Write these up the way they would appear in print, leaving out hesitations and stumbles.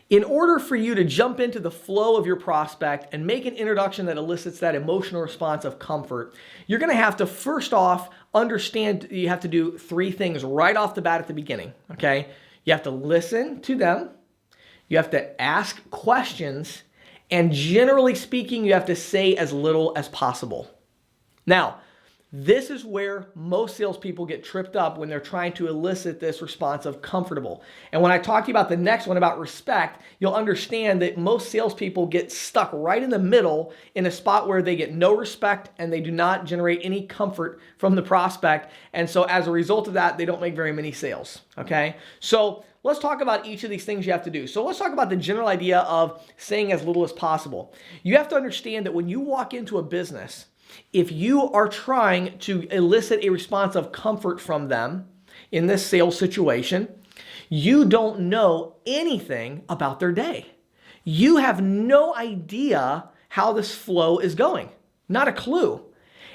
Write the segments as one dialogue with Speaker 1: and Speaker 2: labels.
Speaker 1: In order for you to jump into the flow of your prospect and make an introduction that elicits that emotional response of comfort, you're going to have to first off understand you have to do three things right off the bat at the beginning, okay? You have to listen to them, you have to ask questions, and generally speaking, you have to say as little as possible. Now, this is where most salespeople get tripped up when they're trying to elicit this response of comfortable. And when I talk to you about the next one about respect, you'll understand that most salespeople get stuck right in the middle in a spot where they get no respect and they do not generate any comfort from the prospect. And so as a result of that, they don't make very many sales, okay? So let's talk about each of these things you have to do. So let's talk about the general idea of saying as little as possible. You have to understand that when you walk into a business, if you are trying to elicit a response of comfort from them in this sales situation, you don't know anything about their day. You have no idea how this flow is going. Not a clue.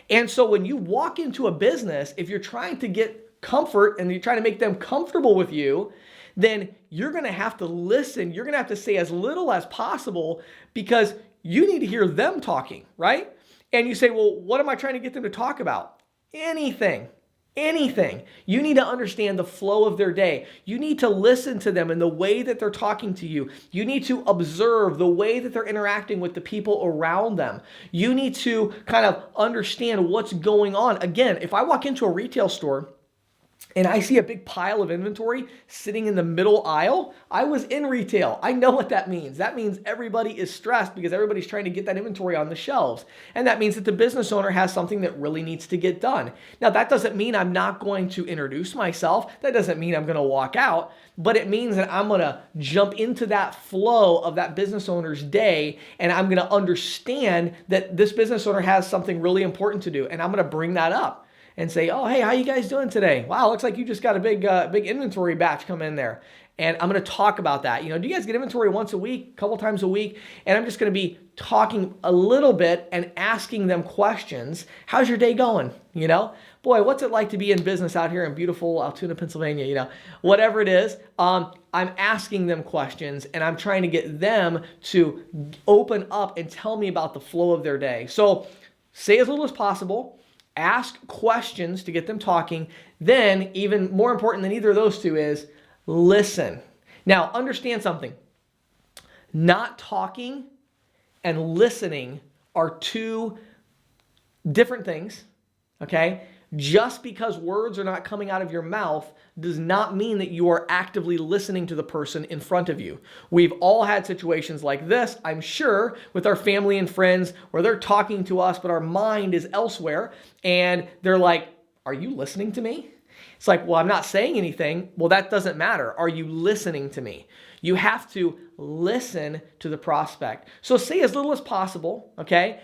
Speaker 1: And so when you walk into a business, if you're trying to get comfort and you're trying to make them comfortable with you, then you're going to have to listen. You're going to have to say as little as possible because you need to hear them talking, right? And you say, well, what am I trying to get them to talk about? Anything. You need to understand the flow of their day. You need to listen to them in the way that they're talking to you. You need to observe the way that they're interacting with the people around them. You need to kind of understand what's going on. Again, if I walk into a retail store and I see a big pile of inventory sitting in the middle aisle, I was in retail. I know what that means. That means everybody is stressed because everybody's trying to get that inventory on the shelves. And that means that the business owner has something that really needs to get done. Now, that doesn't mean I'm not going to introduce myself. That doesn't mean I'm going to walk out. But it means that I'm going to jump into that flow of that business owner's day, and I'm going to understand that this business owner has something really important to do, and I'm going to bring that up and say, oh, hey, how you guys doing today? Wow, looks like you just got a big inventory batch come in there. And I'm going to talk about that. Do you guys get inventory once a week, a couple times a week? And I'm just going to be talking a little bit and asking them questions. How's your day going? Boy, what's it like to be in business out here in beautiful Altoona, Pennsylvania? Whatever it is, I'm asking them questions and I'm trying to get them to open up and tell me about the flow of their day. So say as little as possible. Ask questions to get them talking. Then, even more important than either of those two is listen. Now, understand something. Not talking and listening are two different things, okay? Just because words are not coming out of your mouth does not mean that you are actively listening to the person in front of you. We've all had situations like this, I'm sure, with our family and friends where they're talking to us, but our mind is elsewhere, and they're like, are you listening to me? It's like, well, I'm not saying anything. Well, that doesn't matter. Are you listening to me? You have to listen to the prospect. So say as little as possible, okay?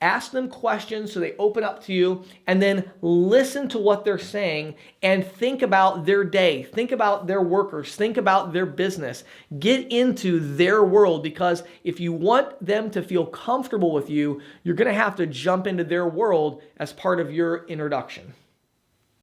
Speaker 1: Ask them questions so they open up to you, and then listen to what they're saying and think about their day. Think about their workers. Think about their business. Get into their world, because if you want them to feel comfortable with you, you're going to have to jump into their world as part of your introduction.